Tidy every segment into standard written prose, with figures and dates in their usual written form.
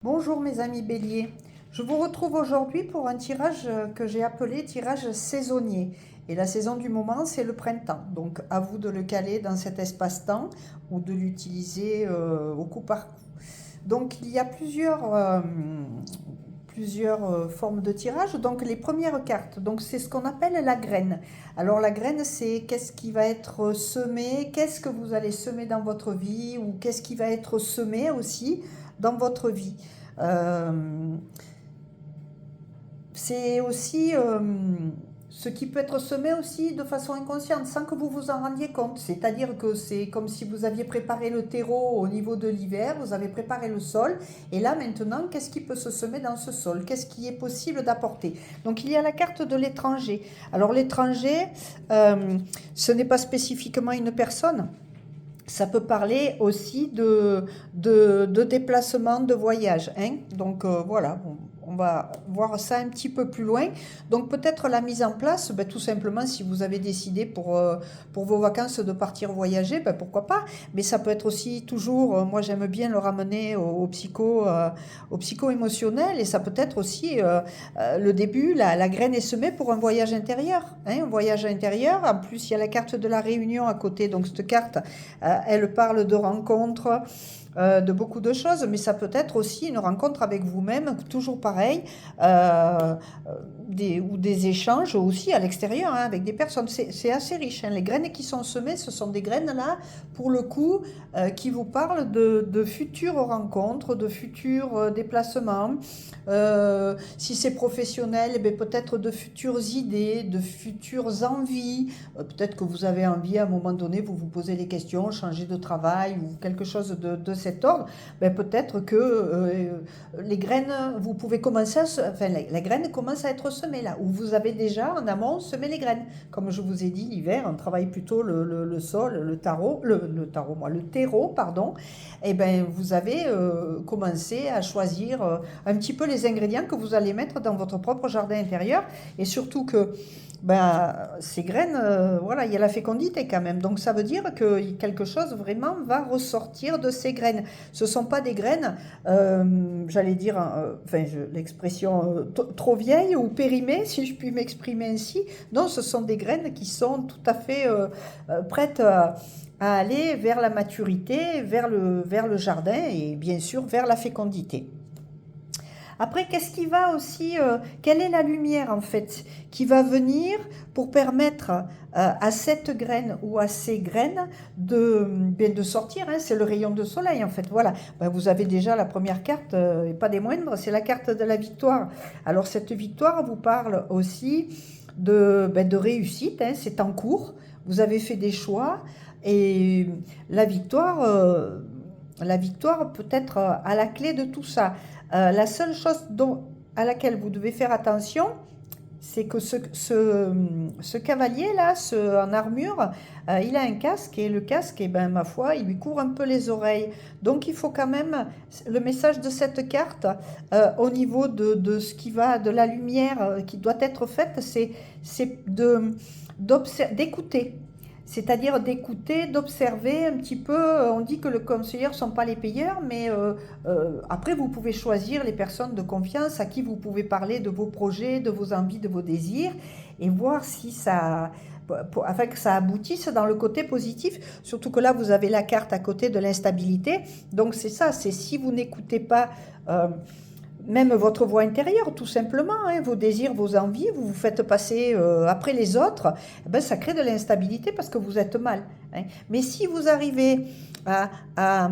Bonjour mes amis béliers, je vous retrouve aujourd'hui pour un tirage que j'ai appelé tirage saisonnier. Et la saison du moment, c'est le printemps. Donc à vous de le caler dans cet espace-temps ou de l'utiliser au coup par coup. Donc il y a plusieurs formes de tirage. Donc les premières cartes, donc c'est ce qu'on appelle la graine. Alors la graine, c'est qu'est-ce qui va être semé, qu'est-ce que vous allez semer dans votre vie ou qu'est-ce qui va être semé aussi dans votre vie. Euh, c'est aussi ce qui peut être semé aussi de façon inconsciente, sans que vous vous en rendiez compte. C'est-à-dire que c'est comme si vous aviez préparé le terreau au niveau de l'hiver, vous avez préparé le sol, et là maintenant, qu'est-ce qui peut se semer dans ce sol? Qu'est-ce qui est possible d'apporter? Donc il y a la carte de l'étranger. Alors l'étranger, ce n'est pas spécifiquement une personne. Ça peut parler aussi de déplacement, de voyage. Hein. Donc voilà, on va voir ça un petit peu plus loin. Donc peut-être la mise en place, ben, tout simplement si vous avez décidé pour vos vacances de partir voyager, ben, pourquoi pas. Mais ça peut être aussi toujours, moi j'aime bien le ramener au psycho-émotionnel, et ça peut être aussi le début, la graine est semée pour un voyage intérieur. Hein, un voyage intérieur, en plus il y a la carte de la réunion à côté, donc cette carte, elle parle de rencontres, de beaucoup de choses, mais ça peut être aussi une rencontre avec vous-même, toujours pareil, ou des échanges aussi à l'extérieur, hein, avec des personnes. C'est assez riche. Hein. Les graines qui sont semées, ce sont des graines là, pour le coup, qui vous parlent de futures rencontres, de futurs déplacements. Si c'est professionnel, eh peut-être de futures idées, de futures envies. Peut-être que vous avez envie à un moment donné, vous vous posez des questions, changer de travail ou quelque chose de cet ordre. Peut-être que les graines, vous pouvez commencer les graines commencent à être semées là, où vous avez déjà en amont semé les graines. Comme je vous ai dit, l'hiver, on travaille plutôt le sol, le terreau, pardon. Et vous avez commencé à choisir un petit peu les ingrédients que vous allez mettre dans votre propre jardin intérieur, et surtout que ces graines, voilà, il y a la fécondité quand même. Donc ça veut dire que quelque chose vraiment va ressortir de ces graines. Ce ne sont pas des graines, j'allais dire, l'expression trop vieille ou périmée, si je puis m'exprimer ainsi. Non, ce sont des graines qui sont tout à fait prêtes à aller vers la maturité, vers le jardin et bien sûr vers la fécondité. Après, qu'est-ce qui va aussi, quelle est la lumière en fait qui va venir pour permettre à cette graine ou à ces graines de sortir, hein, c'est le rayon de soleil en fait. Voilà, vous avez déjà la première carte, et pas des moindres, c'est la carte de la victoire. Alors cette victoire vous parle aussi de réussite, hein, c'est en cours, vous avez fait des choix, et la victoire peut être à la clé de tout ça. La seule chose à laquelle vous devez faire attention, c'est que ce cavalier-là, en armure, il a un casque, et le casque, ma foi, il lui court un peu les oreilles. Donc il faut quand même, le message de cette carte, au niveau de ce qui va, de la lumière qui doit être faite, c'est d'écouter. C'est-à-dire d'écouter, d'observer un petit peu. On dit que les conseillers ne sont pas les payeurs, mais après, vous pouvez choisir les personnes de confiance à qui vous pouvez parler de vos projets, de vos envies, de vos désirs, et voir si afin que ça aboutisse dans le côté positif. Surtout que là, vous avez la carte à côté de l'instabilité. Donc c'est ça, c'est si vous n'écoutez pas même votre voix intérieure, tout simplement, hein, vos désirs, vos envies, vous vous faites passer après les autres, ça crée de l'instabilité parce que vous êtes mal. Hein. Mais si vous arrivez à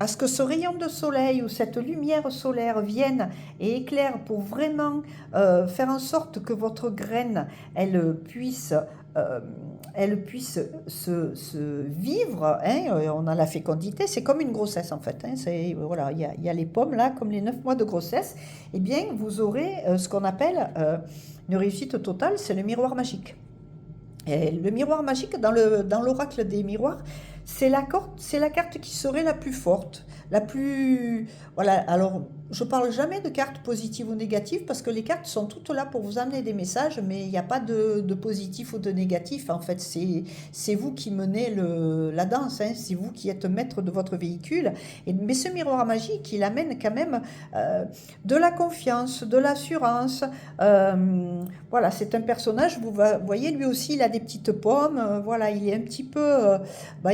ce que ce rayon de soleil ou cette lumière solaire vienne et éclaire pour vraiment faire en sorte que votre graine, elle puisse se vivre, hein, on a la fécondité, c'est comme une grossesse en fait, hein, voilà, il y a les pommes là, comme les 9 mois de grossesse, et bien vous aurez ce qu'on appelle une réussite totale, c'est le miroir magique. Et le miroir magique, dans l'oracle des miroirs, c'est la carte qui serait la plus forte, la plus... Voilà, alors je parle jamais de cartes positives ou négatives parce que les cartes sont toutes là pour vous amener des messages, mais il n'y a pas de positif ou de négatif. En fait, c'est vous qui menez la danse, hein, c'est vous qui êtes maître de votre véhicule. Mais ce miroir magique, il amène quand même de la confiance, de l'assurance. Voilà, c'est un personnage, vous voyez, lui aussi, il a des petites pommes. Voilà, il est un petit peu... bah,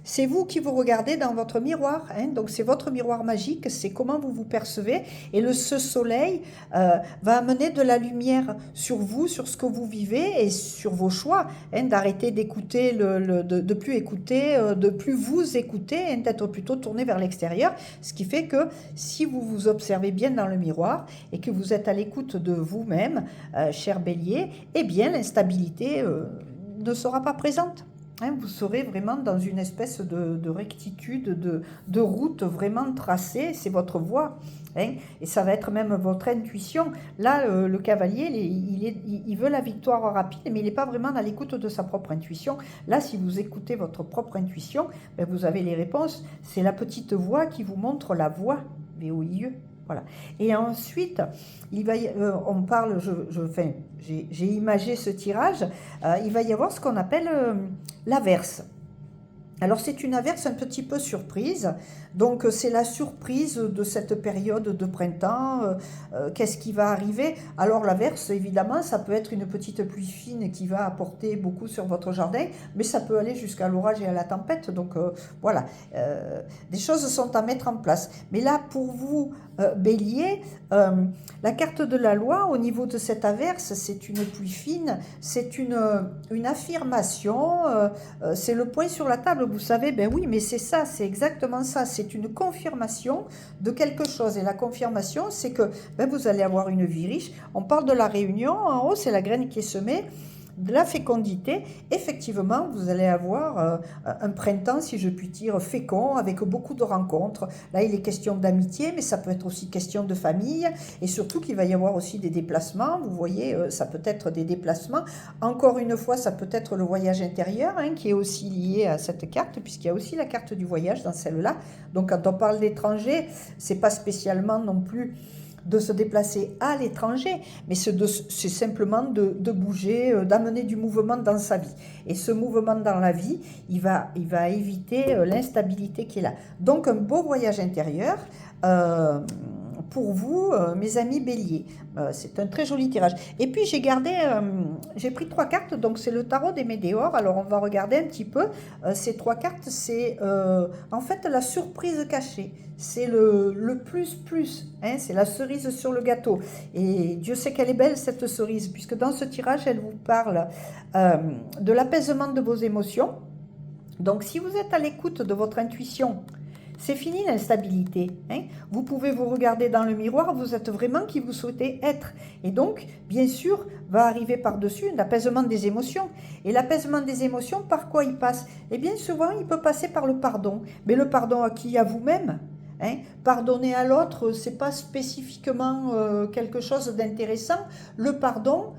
c'est vous qui vous regardez dans votre miroir, hein, donc c'est votre miroir magique, c'est comment vous vous percevez. Et ce soleil va amener de la lumière sur vous, sur ce que vous vivez et sur vos choix, hein, d'arrêter d'écouter, de plus écouter, de plus vous écouter, hein, d'être plutôt tourné vers l'extérieur. Ce qui fait que si vous vous observez bien dans le miroir et que vous êtes à l'écoute de vous-même, cher Bélier, eh bien l'instabilité ne sera pas présente. Hein, vous serez vraiment dans une espèce de rectitude, de route vraiment tracée, c'est votre voie. Hein, et ça va être même votre intuition. Là, le cavalier, il veut la victoire rapide, mais il n'est pas vraiment à l'écoute de sa propre intuition. Là, si vous écoutez votre propre intuition, ben vous avez les réponses. C'est la petite voix qui vous montre la voie, VOIE. Voilà. Et ensuite, on parle, j'ai imagé ce tirage, il va y avoir ce qu'on appelle l'averse. Alors c'est une averse un petit peu surprise, donc c'est la surprise de cette période de printemps, qu'est-ce qui va arriver? Alors l'averse, évidemment, ça peut être une petite pluie fine qui va apporter beaucoup sur votre jardin, mais ça peut aller jusqu'à l'orage et à la tempête, donc voilà, des choses sont à mettre en place. Mais là, pour vous, Bélier, la carte de la loi, au niveau de cette averse, c'est une pluie fine, c'est une affirmation, c'est le point sur la table, vous savez, ben oui, mais c'est ça, c'est exactement ça, c'est une confirmation de quelque chose. Et la confirmation, c'est que ben, vous allez avoir une vie riche. On parle de la réunion, en haut, c'est la graine qui est semée. De la fécondité, effectivement, vous allez avoir un printemps, si je puis dire, fécond, avec beaucoup de rencontres. Là, il est question d'amitié, mais ça peut être aussi question de famille, et surtout qu'il va y avoir aussi des déplacements. Vous voyez, ça peut être des déplacements. Encore une fois, ça peut être le voyage intérieur, hein, qui est aussi lié à cette carte, puisqu'il y a aussi la carte du voyage dans celle-là. Donc, quand on parle d'étranger, c'est pas spécialement non plus de se déplacer à l'étranger, mais c'est simplement de bouger, d'amener du mouvement dans sa vie. Et ce mouvement dans la vie, il va éviter l'instabilité qui est là. Donc un beau voyage intérieur pour vous, mes amis Bélier. C'est un très joli tirage. Et puis j'ai pris 3 cartes, donc c'est le tarot des météores. Alors on va regarder un petit peu. Ces 3 cartes, c'est en fait la surprise cachée. C'est le plus, hein, c'est la cerise sur le gâteau. Et Dieu sait qu'elle est belle cette cerise, puisque dans ce tirage, elle vous parle de l'apaisement de vos émotions. Donc si vous êtes à l'écoute de votre intuition, c'est fini l'instabilité. Hein. Vous pouvez vous regarder dans le miroir, vous êtes vraiment qui vous souhaitez être. Et donc, bien sûr, va arriver par-dessus l'apaisement des émotions. Et l'apaisement des émotions, par quoi il passe? Eh bien, souvent, il peut passer par le pardon. Mais le pardon à qui? À vous-même. Hein. Pardonner à l'autre, ce n'est pas spécifiquement quelque chose d'intéressant. Le pardon,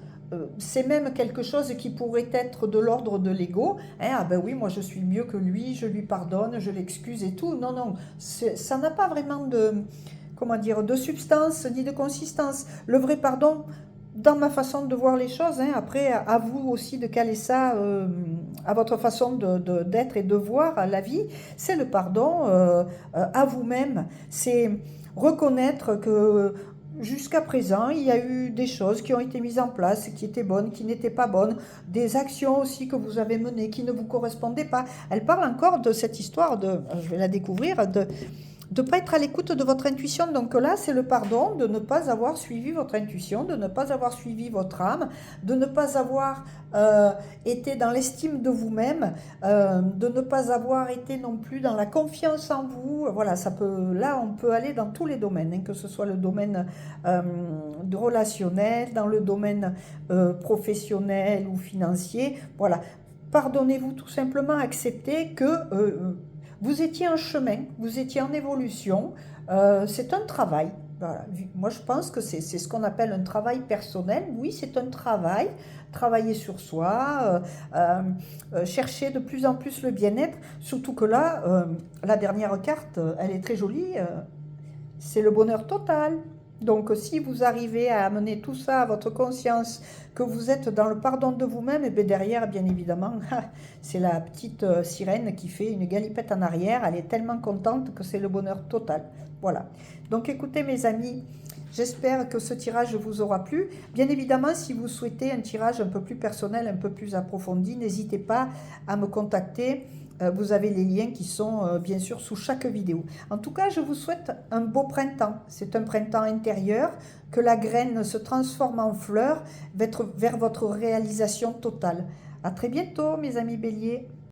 c'est même quelque chose qui pourrait être de l'ordre de l'ego. Hein, ah ben oui, moi je suis mieux que lui, je lui pardonne, je l'excuse et tout. Non, non, ça n'a pas vraiment comment dire, de substance ni de consistance. Le vrai pardon, dans ma façon de voir les choses, hein, après à vous aussi de caler ça à votre façon d'être et de voir la vie, c'est le pardon à vous-même. C'est reconnaître que jusqu'à présent, il y a eu des choses qui ont été mises en place, qui étaient bonnes, qui n'étaient pas bonnes, des actions aussi que vous avez menées qui ne vous correspondaient pas. Elle parle encore de cette histoire je vais la découvrir, de ne pas être à l'écoute de votre intuition. Donc là, c'est le pardon de ne pas avoir suivi votre intuition, de ne pas avoir suivi votre âme, de ne pas avoir été dans l'estime de vous-même, de ne pas avoir été non plus dans la confiance en vous. Voilà, là, on peut aller dans tous les domaines, hein, que ce soit le domaine de relationnel, dans le domaine professionnel ou financier. Voilà, pardonnez-vous tout simplement, acceptez que vous étiez en chemin, vous étiez en évolution, c'est un travail. Voilà. Moi, je pense que c'est ce qu'on appelle un travail personnel. Oui, c'est un travail, travailler sur soi, chercher de plus en plus le bien-être. Surtout que là, la dernière carte, elle est très jolie. c'est le bonheur total. Donc, si vous arrivez à amener tout ça à votre conscience, que vous êtes dans le pardon de vous-même, et bien derrière, bien évidemment, c'est la petite sirène qui fait une galipette en arrière. Elle est tellement contente que c'est le bonheur total. Voilà. Donc, écoutez, mes amis, j'espère que ce tirage vous aura plu. Bien évidemment, si vous souhaitez un tirage un peu plus personnel, un peu plus approfondi, n'hésitez pas à me contacter. Vous avez les liens qui sont bien sûr sous chaque vidéo. En tout cas, je vous souhaite un beau printemps. C'est un printemps intérieur, que la graine se transforme en fleur vers votre réalisation totale. À très bientôt, mes amis béliers.